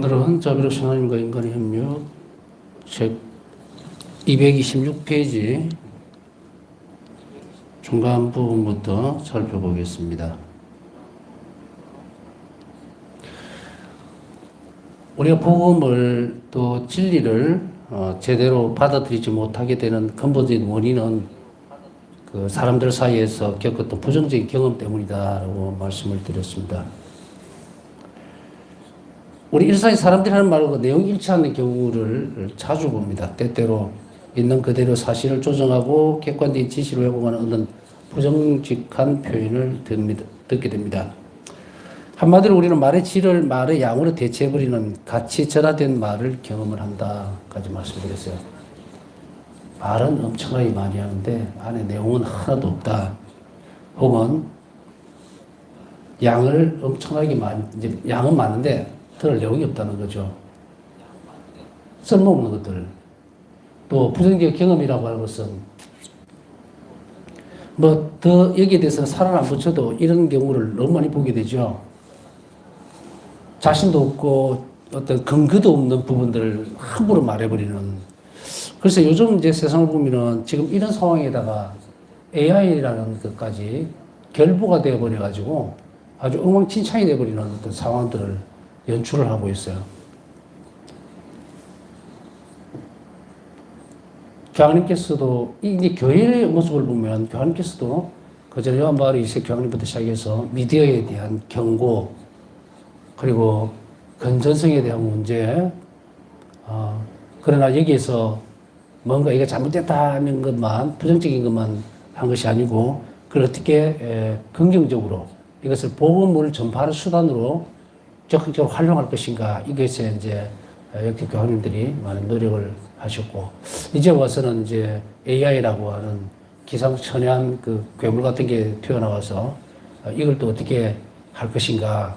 오늘은 자비로우신 하나님과 인간의 협력 책 226페이지 중간 부분부터 살펴보겠습니다. 우리가 복음을 또 진리를 제대로 받아들이지 못하게 되는 근본적인 원인은 그 사람들 사이에서 겪었던 부정적인 경험 때문이다라고 말씀을 드렸습니다. 우리 일상의 사람들이 하는 말과 내용이 일치하는 경우를 자주 봅니다. 때때로 있는 그대로 사실을 조정하고 객관적인 지시를 왜곡하는 어떤 부정직한 표현을 듣게 됩니다. 한마디로 우리는 말의 질을 말의 양으로 대체해버리는 같이 전화된 말을 경험을 한다까지 말씀드렸어요. 말은 엄청나게 많이 하는데 안에 내용은 하나도 없다. 혹은 양을 엄청나게 많이, 이제 양은 많은데 들을 내용이 없다는 거죠. 쓸모없는 것들. 또 부정적 경험이라고 하는 것은 뭐 더 여기에 대해서는 살을 안 붙여도 이런 경우를 너무 많이 보게 되죠. 자신도 없고 어떤 근거도 없는 부분들을 함부로 말해버리는. 그래서 요즘 이제 세상을 보면은 지금 이런 상황에다가 AI라는 것까지 결부가 되어버려가지고 아주 엉망진창이 되어버리는 어떤 상황들을 연출을 하고 있어요. 교황님께서도 이제 교회의 모습을 보면 교황님께서도 그전에 요한바울 2세 교황님부터 시작해서 미디어에 대한 경고 그리고 건전성에 대한 문제 그러나 여기에서 뭔가 이게 잘못됐다는 것만 부정적인 것만 한 것이 아니고 그걸 어떻게 긍정적으로 이것을 복음을 전파하는 수단으로 적극적으로 활용할 것인가 이것에 이제 역대 교황님들이 많은 노력을 하셨고 이제 와서는 이제 AI라고 하는 기상천외한 그 괴물 같은 게 튀어나와서 이걸 또 어떻게 할 것인가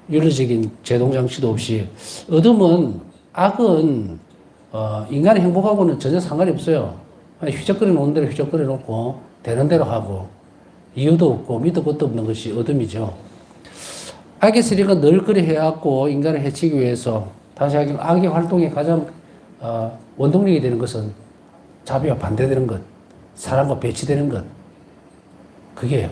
윤리적인 제동장치도 없이 어둠은 악은 인간의 행복하고는 전혀 상관이 없어요. 휘적거려 놓은 대로 휘적거려 놓고 되는 대로 하고 이유도 없고 밑도 끝도 없는 것이 어둠이죠. 악의 세력가 늘 그리 해왔고 인간을 해치기 위해서 다시 하기로 악의 활동의 가장 원동력이 되는 것은 자비와 반대되는 것, 사랑과 배치되는 것 그게요.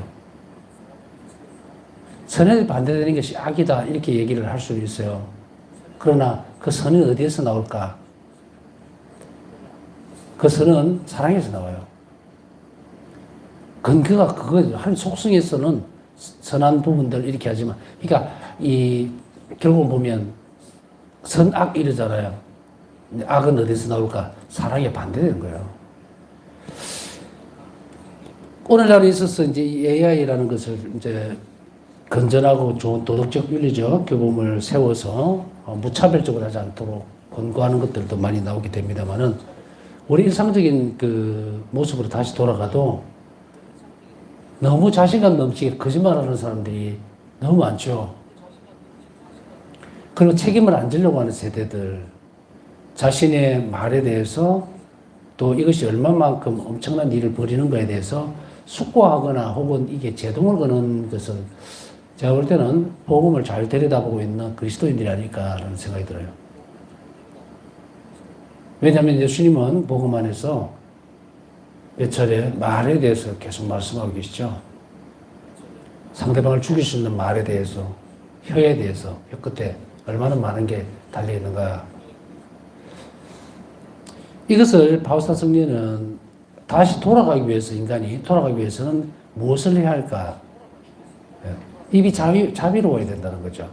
선에 반대되는 것이 악이다 이렇게 얘기를 할 수 있어요. 그러나 그 선은 어디에서 나올까? 그 선은 사랑에서 나와요. 근거가 그거죠. 한 속성에서는 선한 부분들 이렇게 하지만 그러니까 이 결국 보면 선악 이러잖아요. 악은 어디서 나올까? 사랑에 반대되는 거예요. 오늘날에 있어서 이제 AI라는 것을 이제 건전하고 좋은 도덕적 윤리적 교범을 세워서 무차별적으로 하지 않도록 권고하는 것들도 많이 나오게 됩니다만은 우리 일상적인 그 모습으로 다시 돌아가도 너무 자신감 넘치게 거짓말하는 사람들이 너무 많죠. 그리고 책임을 안 지려고 하는 세대들, 자신의 말에 대해서 또 이것이 얼마만큼 엄청난 일을 벌이는 거에 대해서 숙고하거나 혹은 이게 제동을 거는 것은 제가 볼 때는 복음을 잘 들여다보고 있는 그리스도인들이 아닐까라는 생각이 들어요. 왜냐하면 예수님은 복음 안에서 몇 차례 말에 대해서 계속 말씀하고 계시죠. 상대방을 죽일 수 있는 말에 대해서, 혀에 대해서, 혀 끝에 얼마나 많은 게 달려있는가. 이것을 바우스타 성리는 다시 돌아가기 위해서 인간이 돌아가기 위해서는 무엇을 해야 할까? 입이 자비로워야 된다는 거죠.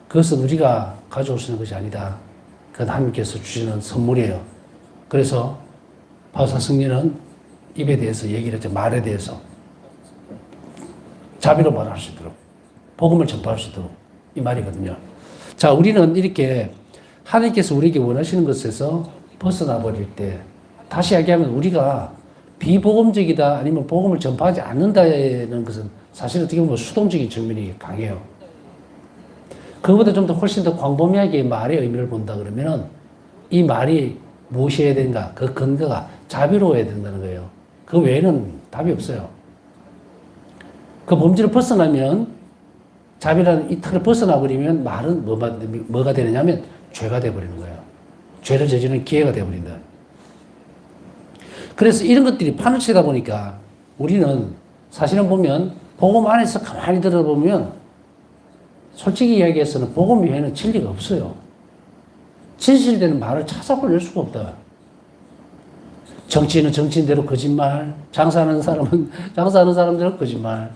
그것은 우리가 가져올 수 있는 것이 아니다. 그건 하나님께서 주시는 선물이에요. 그래서 바우스타 성리는 입에 대해서 얘기를 했죠. 말에 대해서 자비로 말할 수 있도록 복음을 전파할 수 있도록 이 말이거든요. 자, 우리는 이렇게 하나님께서 우리에게 원하시는 것에서 벗어나 버릴 때 다시 이야기하면 우리가 비복음적이다 아니면 복음을 전파하지 않는다는 것은 사실 어떻게 보면 수동적인 측면이 강해요. 그거보다 좀 더 훨씬 더 광범위하게 말의 의미를 본다 그러면은 이 말이 무엇이어야 되는가? 그 근거가 자비로워야 된다는 거예요. 그 외에는 답이 없어요. 그 범죄를 벗어나면 자비라는 이 틀을 벗어나 버리면 말은 뭐가 되느냐면 죄가 돼버리는 거예요. 죄를 저지르는 기회가 돼버린다. 그래서 이런 것들이 판을 치다 보니까 우리는 사실은 보면 복음 안에서 가만히 들어보면 솔직히 이야기해서는 복음 외에는 진리가 없어요. 진실되는 말을 찾아볼 수가 없다. 정치인은 정치인대로 거짓말, 장사하는 사람은 장사하는 사람대로 거짓말,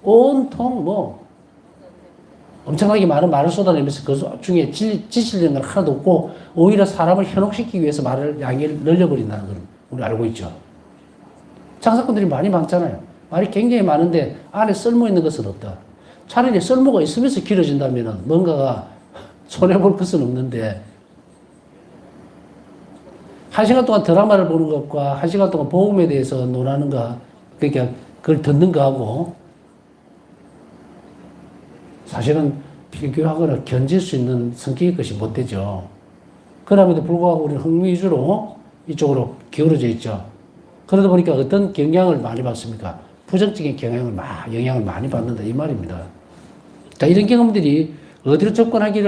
온통 뭐 엄청나게 많은 말을 쏟아내면서 그 중에 진실된 건 하나도 없고 오히려 사람을 현혹시키기 위해서 말을 양을 늘려버린다는 걸 우리 알고 있죠. 장사꾼들이 말이 많잖아요. 말이 굉장히 많은데 안에 쓸모 있는 것은 없다. 차라리 쓸모가 있으면서 길어진다면 뭔가가 손해볼 것은 없는데 1시간 동안 드라마를 보는 것과 1시간 동안 복음에 대해서 논하는 거, 그러니까 그걸 듣는 거하고 사실은 비교하거나 견질 수 있는 성격의 것이 못 되죠. 그럼에도 불구하고 우리는 흥미 위주로 이쪽으로 기울어져 있죠. 그러다 보니까 어떤 영향을 많이 받습니까? 부정적인 영향을 많이 받는다 이 말입니다. 자, 이런 경험들이 어디로 접근하지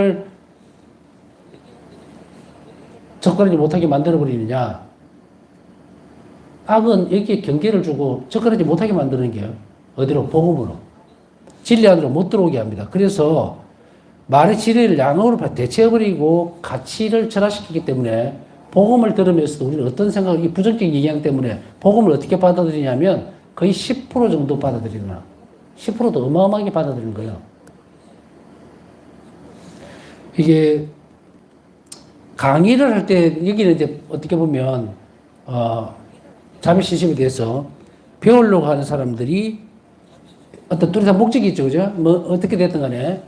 못하게 만들어버리느냐. 악은 여기에 경계를 주고 접근하지 못하게 만드는 게 어디로? 복음으로. 진리 안으로 못 들어오게 합니다. 그래서 말의 진리를 양으로 대체해버리고 가치를 절하시키기 때문에 복음을 들으면서도 우리는 어떤 생각을, 이 부정적인 영향 때문에 복음을 어떻게 받아들이냐면 거의 10% 정도 받아들이나 10%도 어마어마하게 받아들이는 거예요. 이게 강의를 할 때 여기는 이제 어떻게 보면 자매 신심에 대해서 배우려고 하는 사람들이 어떤 뚜렷한 목적이 있죠, 그죠? 뭐 어떻게 됐든 간에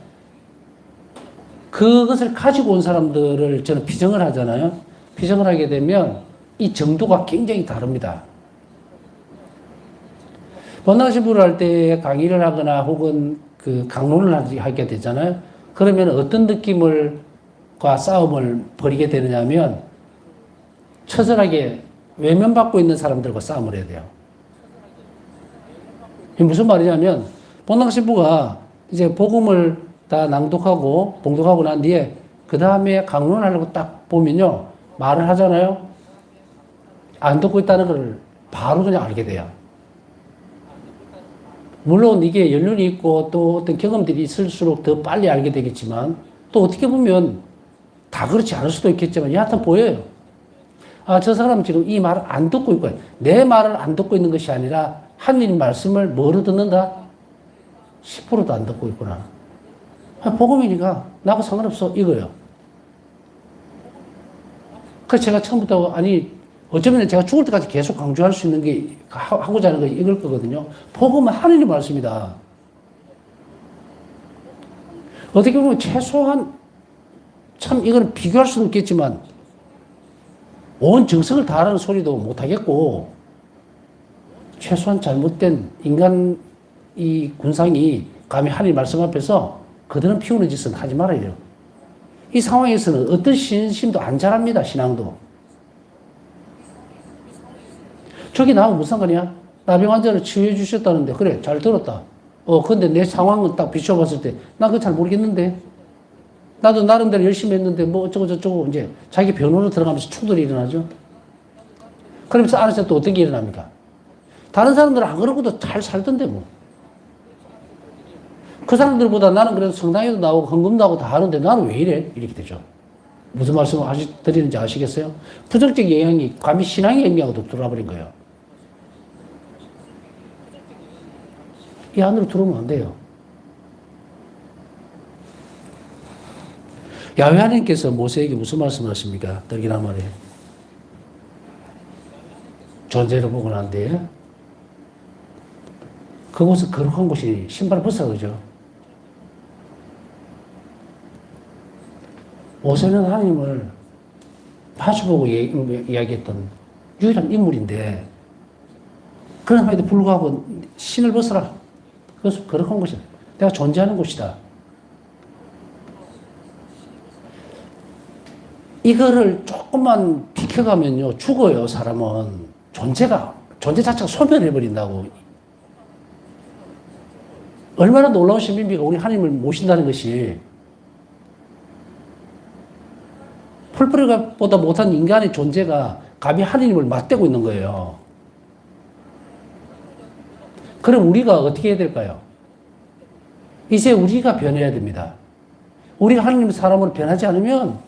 그것을 가지고 온 사람들을 저는 피정을 하잖아요. 피정을 하게 되면 이 정도가 굉장히 다릅니다. 본당 신부를 할 때 강의를 하거나 혹은 그 강론을 하게 되잖아요. 그러면 어떤 느낌과 싸움을 벌이게 되느냐면 처절하게 외면받고 있는 사람들과 싸움을 해야 돼요. 이게 무슨 말이냐면 본당 신부가 이제 복음을 다 낭독하고 봉독하고 난 뒤에 그 다음에 강론을 하려고 딱 보면요. 말을 하잖아요. 안 듣고 있다는 걸 바로 그냥 알게 돼요. 물론 이게 연륜이 있고 또 어떤 경험들이 있을수록 더 빨리 알게 되겠지만 또 어떻게 보면 다 그렇지 않을 수도 있겠지만 여하튼 보여요. 아, 저 사람은 지금 이 말을 안 듣고 있고 내 말을 안 듣고 있는 것이 아니라 하느님 말씀을 뭐로 듣는다? 10%도 안 듣고 있구나. 아, 복음이니까 나하고 상관없어 이거예요. 그래서 제가 처음부터 어쩌면 제가 죽을 때까지 계속 강조할 수 있는 게 하고자 하는 거 이걸 거거든요. 복음은 하느님 말씀이다. 어떻게 보면 최소한 참 이거는 비교할 수는 없겠지만 온 정성을 다하는 소리도 못하겠고 최소한 잘못된 인간 이 군상이 감히 하느님 말씀 앞에서 그들은 피우는 짓은 하지 말아야 돼요. 이 상황에서는 어떤 신심도 안 자랍니다. 신앙도. 저기 나하고 무슨 상관이야? 나병 환자를 치유해 주셨다는데 그래 잘 들었다. 근데 내 상황은 딱 비춰봤을 때 나 그거 잘 모르겠는데 나도 나름대로 열심히 했는데 뭐 어쩌고 저쩌고 이제 자기 변호로 들어가면서 충돌이 일어나죠. 그러면서 안에서 또 어떤 게 일어납니까? 다른 사람들은 안 그러고도 잘 살던데 뭐. 그 사람들보다 나는 그래도 성당에도 나오고 헌금도 하고 다 하는데 나는 왜 이래? 이렇게 되죠. 무슨 말씀을 드리는지 아시겠어요? 부정적 영향이 감히 신앙의 영향으로 들어와 버린 거예요. 이 안으로 들어오면 안 돼요. 야훼 하나님께서 모세에게 무슨 말씀을 하십니까? 떡이나 말에 존재를 보고 난 뒤에 그곳은 거룩한 곳이 신발을 벗어 그죠? 모세는 하나님을 마주보고 이야기했던 유일한 인물인데 그럼에도 불구하고 신을 벗어라. 그것은 거룩한 곳이다. 내가 존재하는 곳이다. 이거를 조금만 비켜가면요 죽어요. 사람은 존재 자체가 소멸해버린다고. 얼마나 놀라운 신비입니까? 우리 하나님을 모신다는 것이. 풀뿌리보다 못한 인간의 존재가 감히 하느님을 맞대고 있는 거예요. 그럼 우리가 어떻게 해야 될까요? 이제 우리가 변해야 됩니다. 우리가 하느님 사람으로 변하지 않으면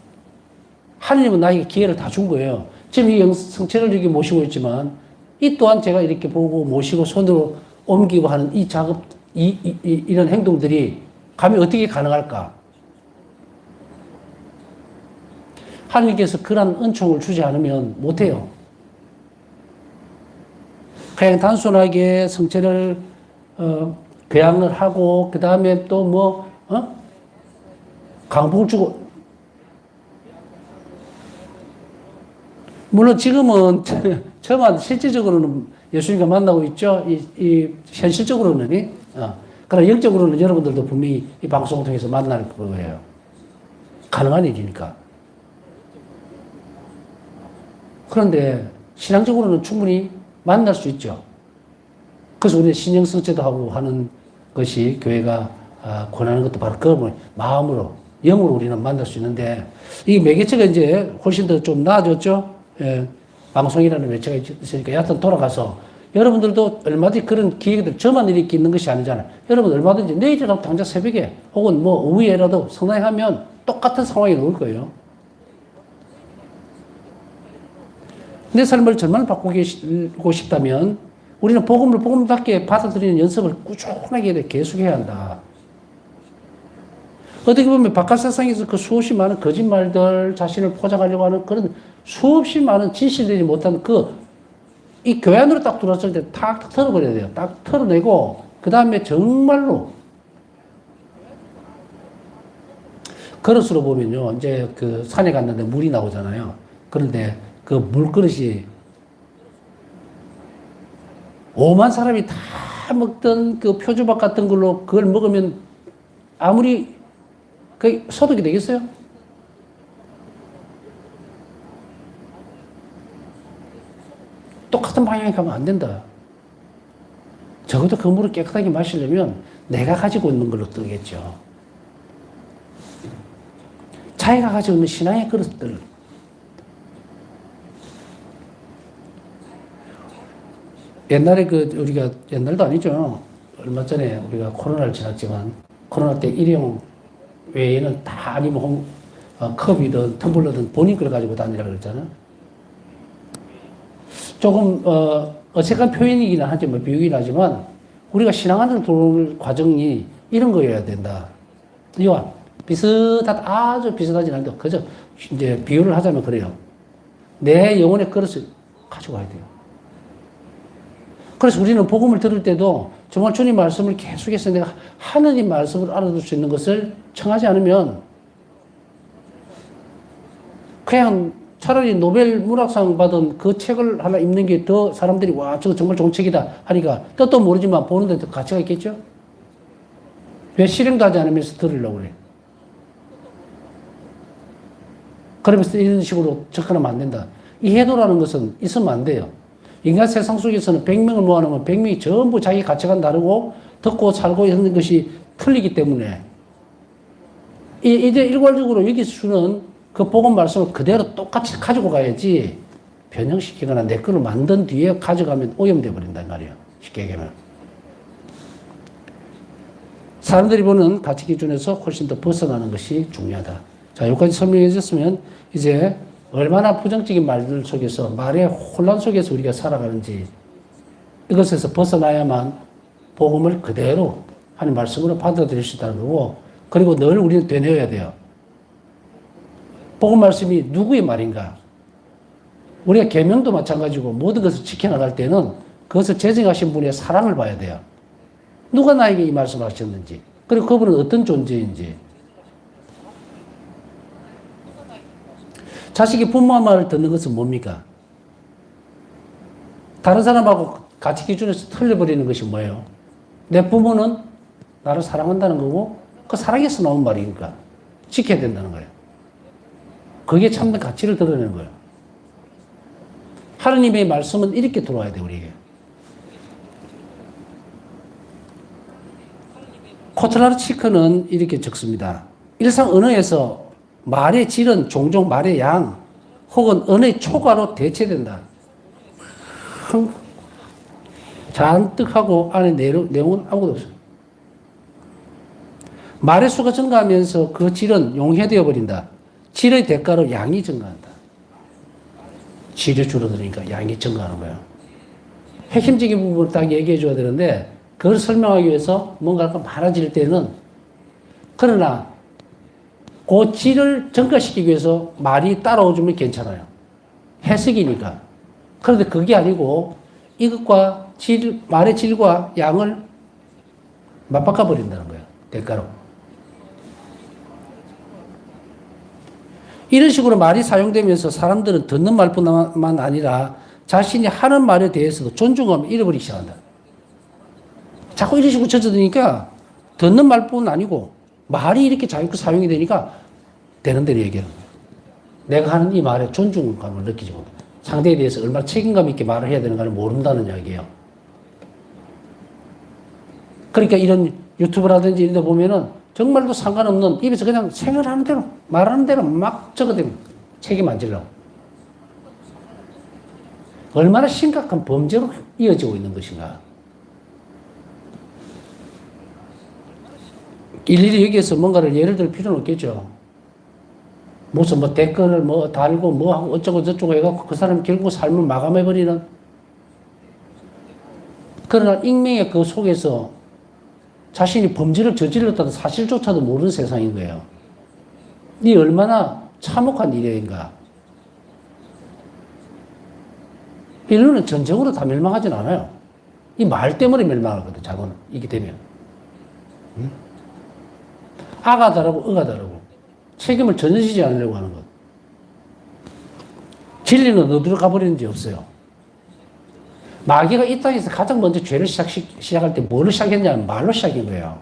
하느님은 나에게 기회를 다 준 거예요. 지금 이 성체를 이렇게 모시고 있지만 이 또한 제가 이렇게 보고 모시고 손으로 옮기고 하는 이 작업, 이런 행동들이 감히 어떻게 가능할까? 하느님께서 그런 은총을 주지 않으면 못해요. 그냥 단순하게 성체를 교양을 하고 그 다음에 또 뭐 강복을 주고, 물론 지금은 저만 실질적으로는 예수님과 만나고 있죠. 이 현실적으로는 그러나 영적으로는 여러분들도 분명히 이 방송을 통해서 만날 거예요. 가능한 일이니까. 그런데 신앙적으로는 충분히 만날 수 있죠. 그래서 우리는 신령성체도 하고 하는 것이 교회가 권하는 것도 바로 그 마음으로, 영으로 우리는 만날 수 있는데, 이 매개체가 이제 훨씬 더 좀 나아졌죠. 예, 방송이라는 매체가 있으니까 여하튼 돌아가서 여러분들도 얼마든지 그런 기회들, 저만 이렇게 있는 것이 아니잖아요. 여러분 얼마든지 내일이라도 당장 새벽에 혹은 뭐 오후에라도 성당에 하면 똑같은 상황이 올 거예요. 내 삶을 전만 바꾸고 싶다면 우리는 복음답게 받아들이는 연습을 꾸준하게 계속해야 한다. 어떻게 보면 바깥 세상에서 그 수없이 많은 거짓말들, 자신을 포장하려고 하는 그런 수없이 많은 진실되지 못한 이 교회 안으로 딱 들어왔을 때 탁 털어버려야 돼요. 딱 털어내고, 그 다음에 정말로, 그릇으로 보면요, 이제 그 산에 갔는데 물이 나오잖아요. 그런데 그 물그릇이 5만 사람이 다 먹던 그 표주밥 같은 걸로 그걸 먹으면 아무리 그 소득이 되겠어요? 똑같은 방향에 가면 안 된다. 적어도 그 물을 깨끗하게 마시려면 내가 가지고 있는 걸로 뜨겠죠. 자기가 가지고 있는 신앙의 그릇들. 옛날에 우리가, 옛날도 아니죠. 얼마 전에 우리가 코로나를 지났지만, 코로나 때 일회용 외에는 다 아니면 컵이든 텀블러든 본인 걸 가지고 다니라고 그랬잖아요. 조금, 어색한 표현이긴 하지만, 비유긴 하지만, 우리가 신앙 안으로 들어올 과정이 이런 거여야 된다. 이와 아주 비슷하진 않은데, 그저 이제 비유를 하자면 그래요. 내 영혼의 그릇을 가지고 가야 돼요. 그래서 우리는 복음을 들을 때도 정말 주님 말씀을 계속해서 내가 하느님 말씀을 알아둘 수 있는 것을 청하지 않으면 그냥 차라리 노벨 문학상 받은 그 책을 하나 읽는 게 더 사람들이 와, 저거 정말 좋은 책이다 하니까 뜻도 모르지만 보는데 더 가치가 있겠죠? 왜 실행도 하지 않으면서 들으려고 그래? 그러면서 이런 식으로 접근하면 안 된다. 이 해도라는 것은 있으면 안 돼요. 인간 세상 속에서는 100명을 모아놓으면 100명이 전부 자기 가치관 다르고 듣고 살고 있는 것이 틀리기 때문에 이제 일괄적으로 여기서 주는 그 복음 말씀을 그대로 똑같이 가지고 가야지 변형시키거나 내 거를 만든 뒤에 가져가면 오염돼 버린단 말이에요. 쉽게 얘기하면. 사람들이 보는 가치 기준에서 훨씬 더 벗어나는 것이 중요하다. 자, 여기까지 설명해 주셨으면 이제 얼마나 부정적인 말들 속에서, 말의 혼란 속에서 우리가 살아가는지 이것에서 벗어나야만 복음을 그대로 하는 말씀으로 받아들일 수 있다는 거고, 그리고 늘 우리는 되뇌어야 돼요. 복음 말씀이 누구의 말인가? 우리가 계명도 마찬가지고 모든 것을 지켜나갈 때는 그것을 제정하신 분의 사랑을 봐야 돼요. 누가 나에게 이 말씀을 하셨는지, 그리고 그분은 어떤 존재인지. 자식이 부모의 말을 듣는 것은 뭡니까? 다른 사람하고 가치 기준에서 틀려버리는 것이 뭐예요? 내 부모는 나를 사랑한다는 거고, 그 사랑에서 나온 말이니까 지켜야 된다는 거예요. 그게 참된 가치를 드러내는 거예요. 하느님의 말씀은 이렇게 들어와야 돼요, 우리에게. 코틀라르치크는 이렇게 적습니다. 일상 언어에서 말의 질은 종종 말의 양 혹은 언어의 초과로 대체된다. 잔뜩 하고 안에 내용은 아무것도 없어요. 말의 수가 증가하면서 그 질은 용해되어 버린다. 질의 대가로 양이 증가한다. 질이 줄어드니까 양이 증가하는 거예요. 핵심적인 부분을 딱 얘기해 줘야 되는데 그걸 설명하기 위해서 뭔가가 많아질 때는 그러나 그 질을 증가시키기 위해서 말이 따라오주면 괜찮아요. 해석이니까. 그런데 그게 아니고 이것과 말의 질과 양을 맞바꿔 버린다는 거예요. 대가로. 이런 식으로 말이 사용되면서 사람들은 듣는 말뿐만 아니라 자신이 하는 말에 대해서도 존중감을 잃어버리기 시작한다. 자꾸 이런 식으로 젖어드니까 듣는 말뿐 아니고 말이 이렇게 자유롭게 사용이 되니까 되는 대로 얘기하는 거예요. 내가 하는 이 말에 존중감을 느끼지 못해. 상대에 대해서 얼마나 책임감 있게 말을 해야 되는가를 모른다는 이야기예요. 그러니까 이런 유튜브라든지 이런 데 보면은 정말로 상관없는 입에서 그냥 생각하는 대로 말하는 대로 막 적어대면 책임 안 지려고. 얼마나 심각한 범죄로 이어지고 있는 것인가. 일일이 여기에서 뭔가를 예를 들 필요는 없겠죠. 무슨 뭐 댓글을 뭐 달고 뭐 하고 어쩌고 저쩌고 해갖고 그 사람이 결국 삶을 마감해버리는. 그러나 익명의 그 속에서 자신이 범죄를 저질렀다는 사실조차도 모르는 세상인 거예요. 이 얼마나 참혹한 일인가. 인류는 전적으로 다 멸망하진 않아요. 이 말 때문에 멸망하거든, 자고는. 이게 되면. 응? 아가 다르고 어가 다르고. 책임을 전혀 지지 않으려고 하는 것. 진리는 어디로 가버리는지 없어요. 마귀가 이 땅에서 가장 먼저 죄를 시작할 때 뭘로 시작했냐면 말로 시작한 거예요.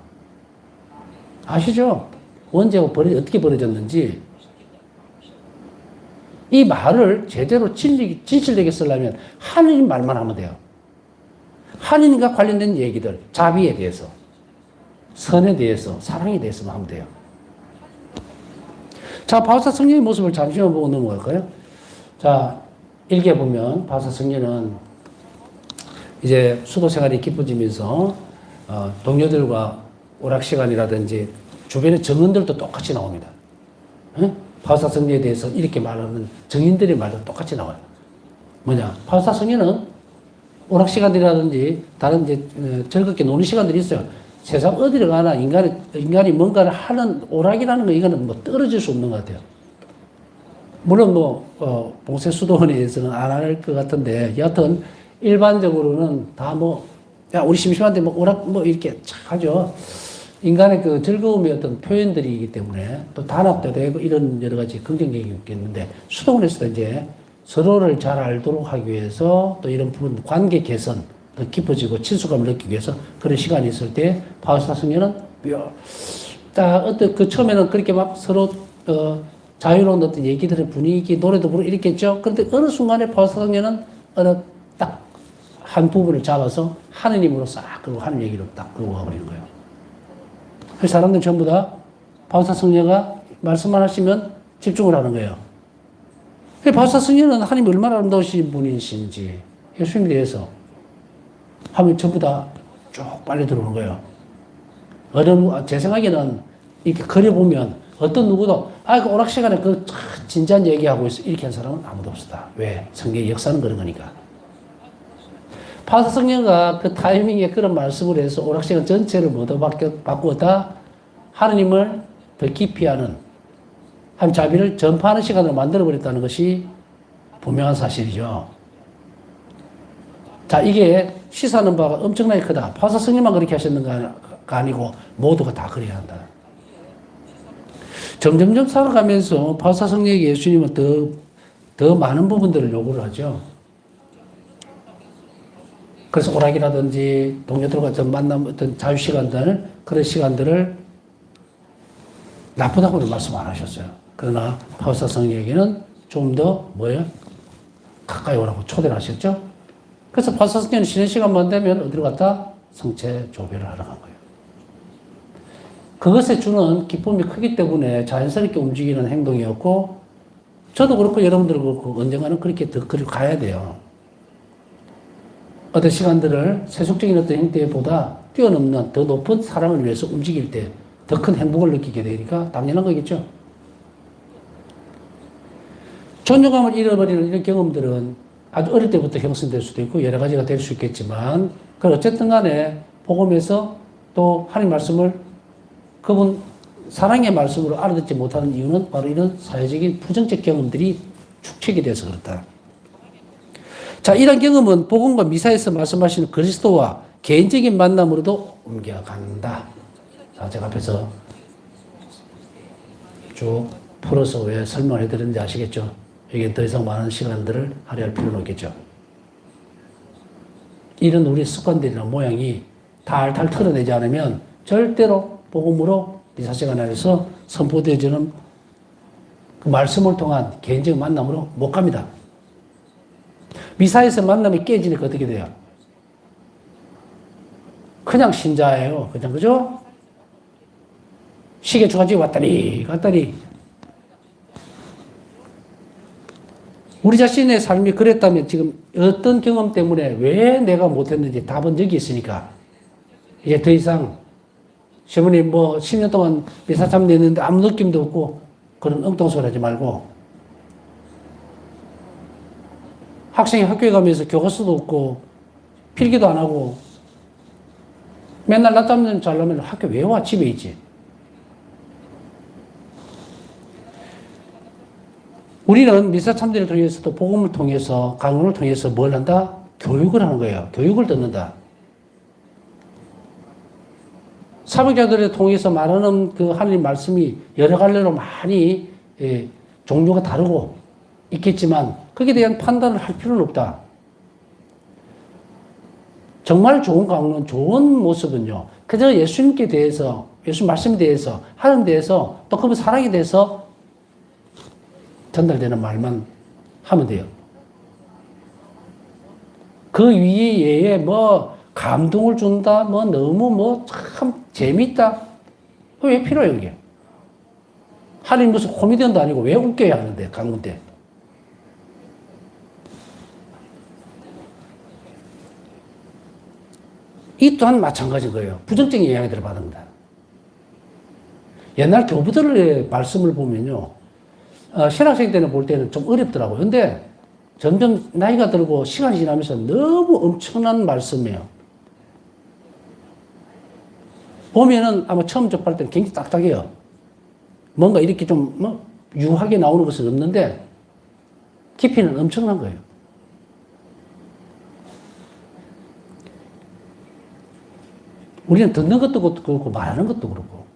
아시죠? 언제 어떻게 벌어졌는지. 이 말을 제대로 진실되게 쓰려면 하느님 말만 하면 돼요. 하느님과 관련된 얘기들, 자비에 대해서, 선에 대해서, 사랑에 대해서만 하면 돼요. 자, 바울사 성령의 모습을 잠시만 보고 넘어갈까요? 자, 일기에 보면 바울사 성령은 이제 수도 생활이 깊어지면서 동료들과 오락시간이라든지 주변의 정인들도 똑같이 나옵니다. 응? 바울사 성령에 대해서 이렇게 말하는 정인들의 말도 똑같이 나와요. 뭐냐? 바울사 성령은 오락시간이라든지 다른 이제 즐겁게 노는 시간들이 있어요. 세상 어디를 가나 인간이 뭔가를 하는 오락이라는 거 이거는 뭐 떨어질 수 없는 것 같아요. 물론 봉쇄 수도원에 대해서는 안 할 것 같은데 여하튼 일반적으로는 다 야 우리 심심한데 오락 이렇게 착 하죠. 인간의 그 즐거움의 어떤 표현들이기 때문에 또 단합도 되고 이런 여러 가지 긍정적인 게 있겠는데 수도원에서도 이제 서로를 잘 알도록 하기 위해서 또 이런 부분 관계 개선 더 깊어지고 친숙감을 느끼기 위해서 그런 시간이 있을 때 바울사 성령은 어떤 처음에는 그렇게 막 서로 자유로운 어떤 얘기들의 분위기 노래도 부르고 이랬겠죠. 그런데 어느 순간에 바울사 성령은 어느 딱 한 부분을 잡아서 하느님으로 싹 그리고 하는 얘기로 딱 끌고 가버리는 거예요. 그 사람들 전부 다 바울사 성령가 말씀만 하시면 집중을 하는 거예요. 바울사 성령은 하나님이 얼마나 아름다우신 분이신지 예수님에 대해서 하면 전부 다 쭉 빨리 들어오는 거예요. 제 생각에는 이렇게 그려보면 어떤 누구도 그 오락시간에 그 진지한 얘기하고 있어 이렇게 한 사람은 아무도 없었다. 왜? 성경의 역사는 그런 거니까. 바울사 성령가 그 타이밍에 그런 말씀을 해서 오락시간 전체를 모두 바꾸었다. 하느님을 더 깊이 하는 하나님 자비를 전파하는 시간으로 만들어버렸다는 것이 분명한 사실이죠. 자, 이게 시사하는 바가 엄청나게 크다. 바울사 성령만 그렇게 하셨는가 아니고 모두가 다 그래야 한다. 점점점 살아가면서 바울사 성령에게 예수님은 더 많은 부분들을 요구를 하죠. 그래서 오락이라든지 동료들과 만남 어떤 자유시간들, 그런 시간들을 나쁘다고는 말씀 안 하셨어요. 그러나 바울사 성령에게는 좀 더 가까이 오라고 초대를 하셨죠. 그래서 바울사 성령은 쉬는 시간만 되면 어디로 갔다? 성체 조별을 하러 간 거예요. 그것에 주는 기쁨이 크기 때문에 자연스럽게 움직이는 행동이었고, 저도 그렇고 여러분들도 그렇고 언젠가는 그렇게 더 그리고 가야 돼요. 어떤 시간들을 세속적인 어떤 형태보다 뛰어넘는 더 높은 사랑을 위해서 움직일 때 더 큰 행복을 느끼게 되니까 당연한 거겠죠. 존중감을 잃어버리는 이런 경험들은 아주 어릴 때부터 형성될 수도 있고 여러 가지가 될 수 있겠지만, 어쨌든 간에 복음에서 또 하나님 말씀을 그분 사랑의 말씀으로 알아듣지 못하는 이유는 바로 이런 사회적인 부정적 경험들이 축적이 돼서 그렇다. 자, 이런 경험은 복음과 미사에서 말씀하시는 그리스도와 개인적인 만남으로도 옮겨간다. 자, 제가 앞에서 쭉 풀어서 왜 설명을 해드렸는지 아시겠죠? 이게 더 이상 많은 시간들을 할애할 필요는 없겠죠. 이런 우리 습관들이나 모양이 탈탈 털어내지 않으면 절대로 복음으로 미사시간 안에서 선포되어지는 그 말씀을 통한 개인적 만남으로 못 갑니다. 미사에서 만남이 깨지니까 어떻게 돼요? 그냥 신자예요. 그냥, 그죠? 시계 주가지고 왔다리 갔다리. 우리 자신의 삶이 그랬다면 지금 어떤 경험 때문에 왜 내가 못했는지 답은 여기 있으니까 이제 더 이상 시어머니 10년 동안 미사참 냈는데 아무 느낌도 없고 그런 엉뚱소리 하지 말고, 학생이 학교에 가면서 교과서도 없고 필기도 안 하고 맨날 낮잠 자려면 학교 왜 와? 집에 있지. 우리는 미사 참전을 통해서도 복음을 통해서 강론을 통해서 뭘 한다? 교육을 하는 거예요. 교육을 듣는다. 사역자들을 통해서 말하는 그 하나님 말씀이 여러 갈래로 많이 종류가 다르고 있겠지만 거기에 대한 판단을 할 필요는 없다. 정말 좋은 강론, 좋은 모습은요, 그저 예수님께 대해서, 예수 말씀에 대해서, 하나님에 대해서, 또 그분 사랑에 대해서 전달되는 말만 하면 돼요. 그 위에 감동을 준다, 너무 참 재밌다. 왜 필요해요, 이게? 하나님 무슨 코미디언도 아니고 왜 웃겨야 하는데, 강론 때. 이 또한 마찬가지인 거예요. 부정적인 영향이 들어받습니다. 옛날 교부들의 말씀을 보면요, 신학생 때는 볼 때는 좀 어렵더라고요. 근데 점점 나이가 들고 시간이 지나면서 너무 엄청난 말씀이에요. 보면은 아마 처음 접할 때는 굉장히 딱딱해요. 뭔가 이렇게 좀 유하게 나오는 것은 없는데 깊이는 엄청난 거예요. 우리는 듣는 것도 그렇고 말하는 것도 그렇고,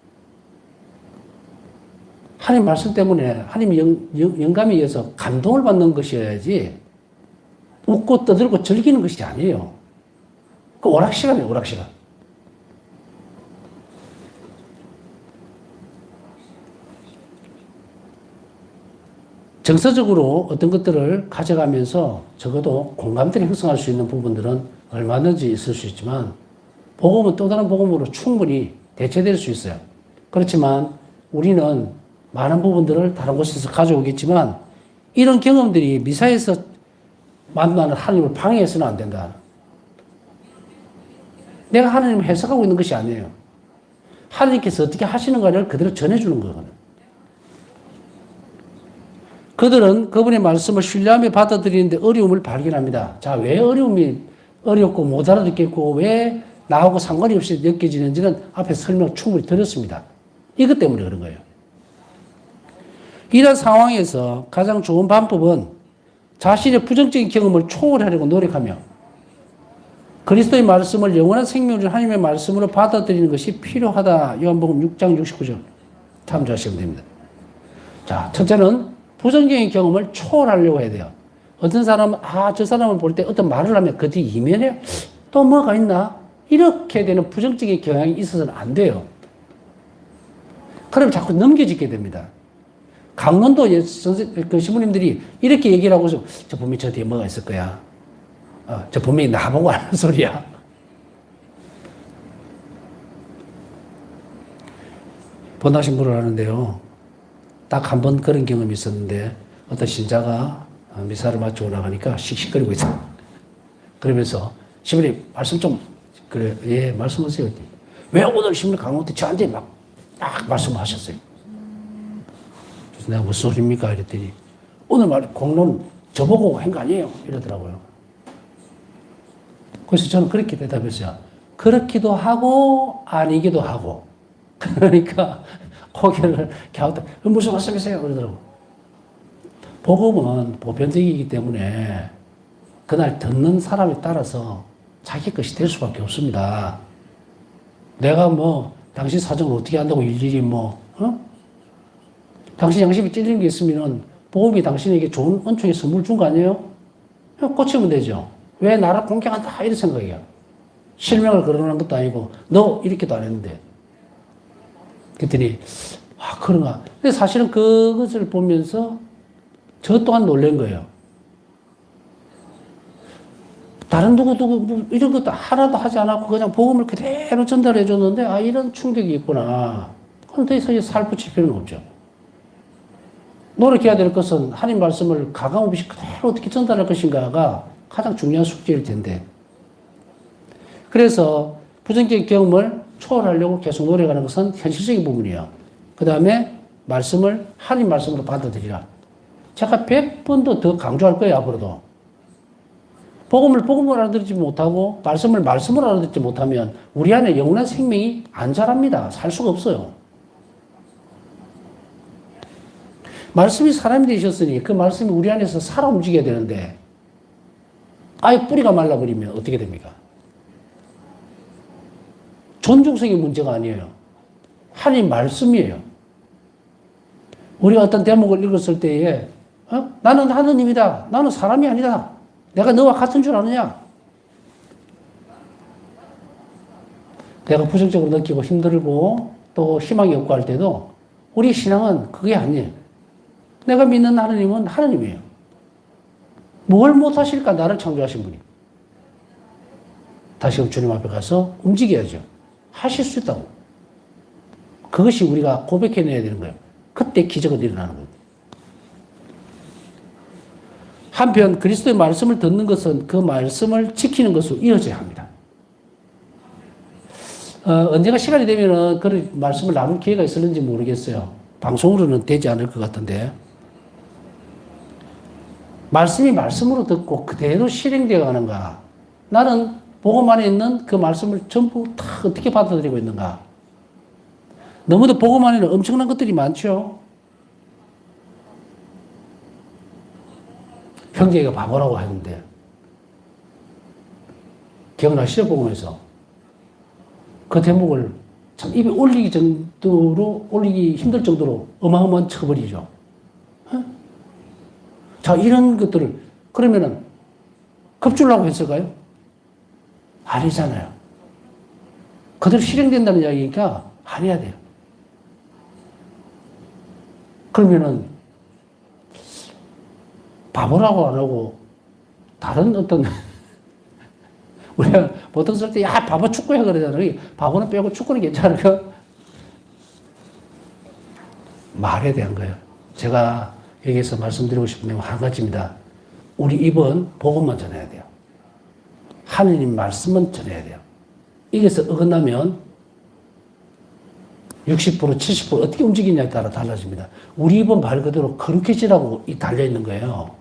하나님 말씀 때문에 하나님 영감에 의해서 감동을 받는 것이어야지 웃고 떠들고 즐기는 것이 아니에요. 그 오락시간이에요, 오락시간. 정서적으로 어떤 것들을 가져가면서 적어도 공감대를 형성할 수 있는 부분들은 얼마든지 있을 수 있지만, 복음은 또 다른 복음으로 충분히 대체될 수 있어요. 그렇지만 우리는 많은 부분들을 다른 곳에서 가져오겠지만, 이런 경험들이 미사에서 만나는 하나님을 방해해서는 안 된다. 내가 하나님을 해석하고 있는 것이 아니에요. 하나님께서 어떻게 하시는가를 그대로 전해주는 거거든요. 그들은 그분의 말씀을 신뢰하며 받아들이는데 어려움을 발견합니다. 자, 왜 어려움이 어렵고 못 알아듣겠고 왜 나하고 상관이 없이 느껴지는지는 앞에 설명 충분히 드렸습니다. 이것 때문에 그런 거예요. 이런 상황에서 가장 좋은 방법은 자신의 부정적인 경험을 초월하려고 노력하며 그리스도의 말씀을 영원한 생명을 준 하나님의 말씀으로 받아들이는 것이 필요하다. 요한복음 6장 69절 참조하시면 됩니다. 자, 첫째는 부정적인 경험을 초월하려고 해야 돼요. 어떤 사람은 저 사람을 볼 때 어떤 말을 하면 그 뒤 이면에 또 뭐가 있나? 이렇게 되는 부정적인 경향이 있어서는 안 돼요. 그럼 자꾸 넘겨짓게 됩니다. 강론도 그 신부님들이 이렇게 얘기를 하고서 저 분명히 저 뒤에 뭐가 있을 거야. 저 분명히 나보고 하는 소리야. 본당신부를 하는데요. 딱 한 번 그런 경험이 있었는데 어떤 신자가 미사를 마치고 나가니까 씩씩거리고 있다. 그러면서 신부님 말씀 좀 그래 예 말씀하세요. 왜 오늘 신부님 강원 때 저한테 막 말씀하셨어요. 그래서 내가 무슨 소리입니까? 이랬더니 오늘 말 공론 저보고 한 거 아니에요. 이러더라고요. 그래서 저는 그렇게 대답했어요. 그렇기도 하고 아니기도 하고. 그러니까 고개를 갸웃다. 무슨 말씀이세요? 그러더라고. 복음은 보편적이기 때문에 그날 듣는 사람에 따라서 자기 것이 될 수밖에 없습니다. 내가 뭐 당신 사정을 어떻게 한다고 일일이 당신 양심이 찔리는 게 있으면 복음이 당신에게 좋은 은총의 선물 준 거 아니에요? 그냥 고치면 되죠. 왜 나를 공격한다? 이런 생각이야. 실명을 거론한 것도 아니고 너 이렇게도 안 했는데. 그랬더니 그런가. 근데 사실은 그것을 보면서 저 또한 놀란 거예요. 다른 누구도 뭐 이런 것도 하나도 하지 않았고 그냥 복음을 그대로 전달해 줬는데 이런 충격이 있구나. 그럼 더 이상 살 붙일 필요는 없죠. 노력해야 될 것은 하나님 말씀을 가감없이 그대로 어떻게 전달할 것인가가 가장 중요한 숙제일 텐데. 그래서 부정적인 경험을 초월하려고 계속 노력하는 것은 현실적인 부분이에요. 그 다음에 말씀을 하나님 말씀으로 받아들이라. 제가 100번도 더 강조할 거예요, 앞으로도. 복음을 알아듣지 못하고 말씀을 알아듣지 못하면 우리 안에 영원한 생명이 안 자랍니다. 살 수가 없어요. 말씀이 사람이 되셨으니 그 말씀이 우리 안에서 살아 움직여야 되는데 아예 뿌리가 말라버리면 어떻게 됩니까? 존중성의 문제가 아니에요. 하나님 말씀이에요. 우리가 어떤 대목을 읽었을 때에 나는 하느님이다. 나는 사람이 아니다. 내가 너와 같은 줄 아느냐? 내가 부정적으로 느끼고 힘들고 또 희망이 없고 할 때도 우리 신앙은 그게 아니에요. 내가 믿는 하느님은 하느님이에요. 뭘 못하실까? 나를 창조하신 분이. 다시금 주님 앞에 가서 움직여야죠. 하실 수 있다고. 그것이 우리가 고백해내야 되는 거예요. 그때 기적은 일어나는 거예요. 한편 그리스도의 말씀을 듣는 것은 그 말씀을 지키는 것으로 이어져야 합니다. 언젠가 시간이 되면은 그 말씀을 나눌 기회가 있을는지 모르겠어요. 방송으로는 되지 않을 것 같은데. 말씀이 말씀으로 듣고 그대로 실행되어 가는가? 나는 복음 안에 있는 그 말씀을 전부 다 어떻게 받아들이고 있는가? 너무도 복음 안에는 엄청난 것들이 많죠. 형제가 바보라고 하는데 기억나시죠? 복음에서 그 대목을 참 입에 올리기 힘들 정도로 어마어마한 처벌이죠. 자, 이런 것들을 그러면은 겁주려고 했을까요? 아니잖아요. 그대로 실행된다는 이야기니까 안 해야 돼요. 그러면은 바보라고 안 하고 다른 어떤 우리가 보통 쓸 때 바보 축구야 그러잖아요. 바보는 빼고 축구는 괜찮을까? 말에 대한 거예요. 제가 여기서 말씀드리고 싶은 내용 한 가지입니다. 우리 입은 복음만 전해야 돼요. 하느님 말씀은 전해야 돼요. 이게서 어긋나면 60%, 70% 어떻게 움직이냐에 따라 달라집니다. 우리 입은 말 그대로 거룩해지라고 달려있는 거예요.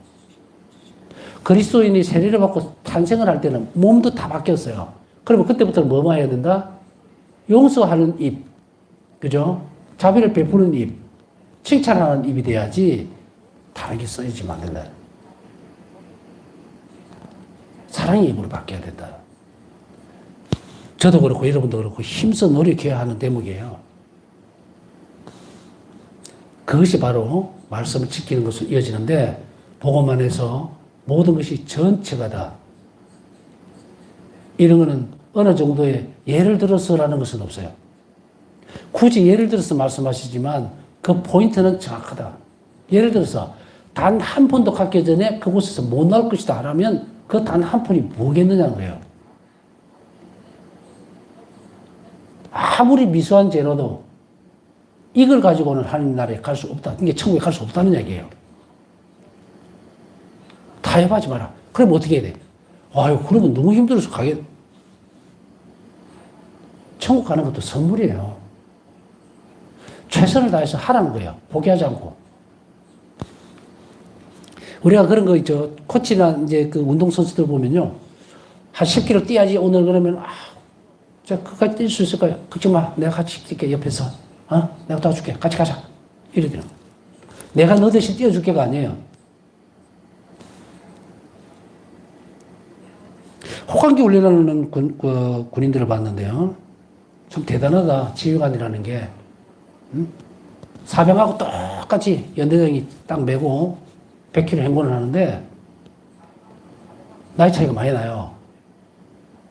그리스도인이 세례를 받고 탄생을 할 때는 몸도 다 바뀌었어요. 그러면 그때부터는 뭐만 해야 된다? 용서하는 입, 그죠? 자비를 베푸는 입, 칭찬하는 입이 돼야지 다른 게 써지면 안 된다. 사랑의 입으로 바뀌어야 된다. 저도 그렇고 여러분도 그렇고 힘써 노력해야 하는 대목이에요. 그것이 바로 말씀을 지키는 것으로 이어지는데 복음 안에서 모든 것이 전체가 다 이런 거는 어느 정도의 예를 들어서라는 것은 없어요. 굳이 예를 들어서 말씀하시지만 그 포인트는 정확하다. 예를 들어서 단 한 푼도 갚기 전에 그곳에서 못 나올 것이다 하면 그 단 한 푼이 뭐겠느냐는 거예요. 아무리 미수한 재료도 이걸 가지고는 하나님 나라에 갈 수 없다. 이게 천국에 갈 수 없다는 얘기예요. 타협하지 마라. 그럼 어떻게 해야 돼? 아유, 그러면 너무 힘들어서 가게. 천국 가는 것도 선물이에요. 최선을 다해서 하라는 거예요. 포기하지 않고. 우리가 그런 거 있죠. 코치나 이제 그 운동선수들 보면요. 한 10km 뛰어야지 오늘 그러면, 저 그까지 뛸 수 있을까요? 걱정 마. 내가 같이 뛸게, 옆에서. 내가 도와줄게. 같이 가자. 이러더라고. 내가 너 대신 뛰어줄게가 아니에요. 호강기 훈련하는 군인들을 봤는데요. 좀 대단하다. 지휘관이라는 게. 사병하고 똑같이 연대장이 딱 메고 100km 행군을 하는데 나이 차이가 많이 나요.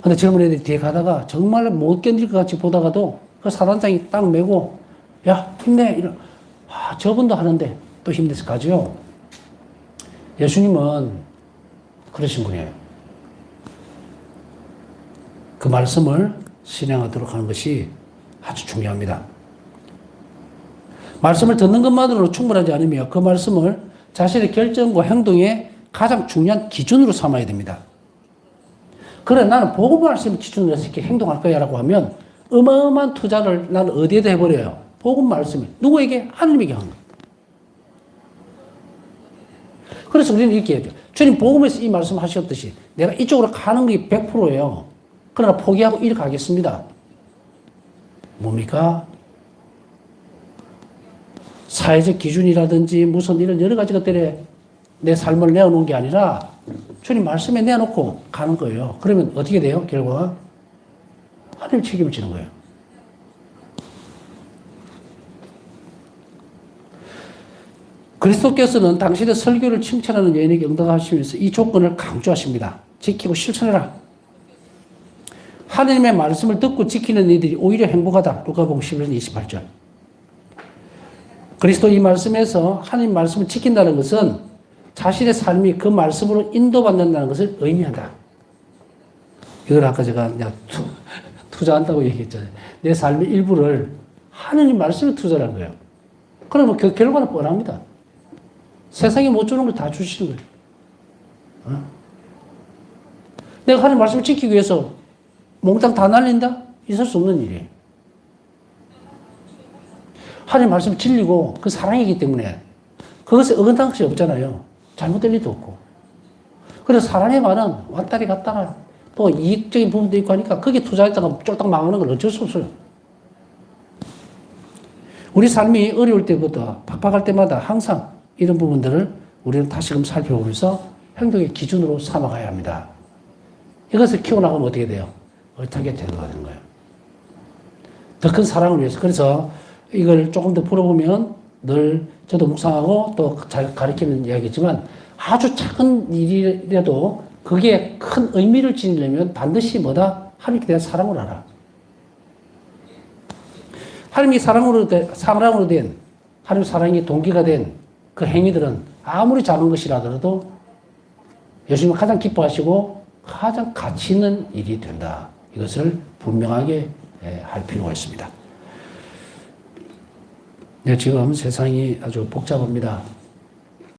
근데 젊은 애들이 뒤에 가다가 정말 못 견딜 것 같이 보다가도 그 사단장이 딱 메고 야, 힘내. 이런. 저분도 하는데 또 힘내서 가죠. 예수님은 그러신 분이에요. 그 말씀을 실행하도록 하는 것이 아주 중요합니다. 말씀을 듣는 것만으로 충분하지 않으며 그 말씀을 자신의 결정과 행동의 가장 중요한 기준으로 삼아야 됩니다. 그래, 나는 복음 말씀을 기준으로 해서 이렇게 행동할 거야 라고 하면 어마어마한 투자를 나는 어디에다 해버려요? 복음 말씀이. 누구에게? 하나님에게 한 거. 그래서 우리는 이렇게 해야죠. 주님 복음에서 이 말씀 하셨듯이 내가 이쪽으로 가는 게 100%예요. 그러나 포기하고 이리 가겠습니다. 뭡니까? 사회적 기준이라든지 무슨 이런 여러 가지 것들에 내 삶을 내어놓은 게 아니라 주님 말씀에 내놓고 가는 거예요. 그러면 어떻게 돼요? 결과 하나님 책임을 지는 거예요. 그리스도께서는 당신의 설교를 칭찬하는 여인에게 응답하시면서 이 조건을 강조하십니다. 지키고 실천해라. 하나님의 말씀을 듣고 지키는 이들이 오히려 행복하다. 누가복음 11장 28절. 그리스도 이 말씀에서 하나님 말씀을 지킨다는 것은 자신의 삶이 그 말씀으로 인도받는다는 것을 의미한다. 이걸 아까 제가 투자한다고 얘기했잖아요. 내 삶의 일부를 하나님 말씀에 투자한 거예요. 그러면 그 결과는 뻔합니다. 세상에 못 주는 걸 다 주시는 거예요. 내가 하나님 말씀을 지키기 위해서 몽땅 다 날린다? 있을 수 없는 일이에요. 하나님 말씀을 진리고 그 사랑이기 때문에 그것에 어긋난 것이 없잖아요. 잘못될 일도 없고. 그래서 사랑의 말은 왔다리 갔다가 또 이익적인 부분도 있고 하니까 거기에 투자했다가 쫄딱 망하는 건 어쩔 수 없어요. 우리 삶이 어려울 때보다 팍팍할 때마다 항상 이런 부분들을 우리는 다시금 살펴보면서 행동의 기준으로 삼아가야 합니다. 이것을 키워나가면 어떻게 돼요? 얼타게 제도가 되는 거예요. 더 큰 사랑을 위해서. 그래서 이걸 조금 더 풀어보면 늘 저도 묵상하고 또 잘 가르치는 이야기지만 아주 작은 일이라도 그게 큰 의미를 지니려면 반드시 뭐다? 하나님께 대한 사랑을 알아. 하나님이 사랑으로 된, 하나님 사랑이 동기가 된 그 행위들은 아무리 작은 것이라더라도 예수님은 가장 기뻐하시고 가장 가치 있는 일이 된다. 이것을 분명하게 할 필요가 있습니다. 네, 지금 세상이 아주 복잡합니다.